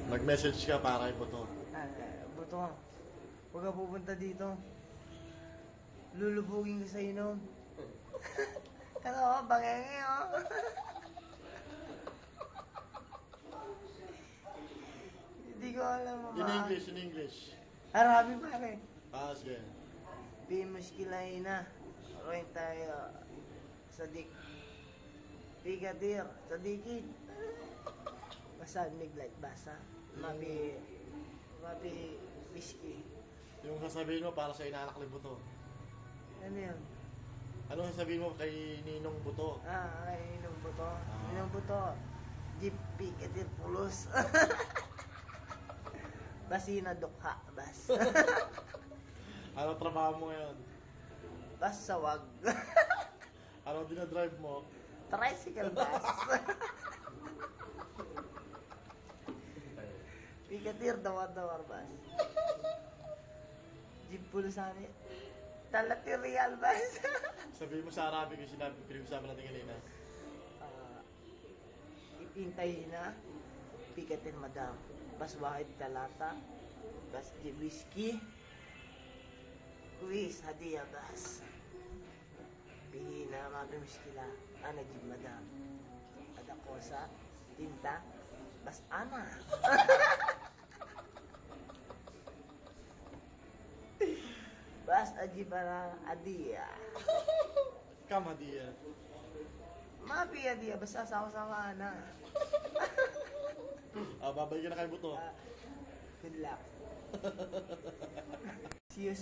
Nag-message ka para kay Buto. Buto, huwag ka pupunta dito. Lulubugin ka sa inom. Ano ako, bangenge oh. Hindi ko alam mo. In English. Arabi pare. Sige. Bimuskilay na. Roin tayo. Sadik. Pigadir. Sadikin. Basta miglit basa. Mabi whiskey. Yung sasabihin mo para sa inaanak ni Buto. Ano yun? Ano sasabihin mo kay Ninong Buto? Ay, Ninong Buto. Ninong Buto. Jeep Pigadir Pulos. Basina dukha. Bas. Ano trabaho mo ngayon? Bas sawag. Ano dinadrive mo? Tricycle bus. Pigadir dawar bus. Jeep Pulusani. Talati real bus. Sabihin mo sa Arabic yung sinabi, pinag-usapan natin kanina. Ipintay na. Pigadir madam. Bas wahid talata. Bas di whiskey. Kuis hadiah bas. Pihina mabi miskila. Ana jib madam. Ada kosa. Tinta. Bas ana. Bas ajib para hadiah. Kam hadiah. Mabi hadiah. Basta sama-sama ana. Babalik ka na kay Buto. Good luck. See you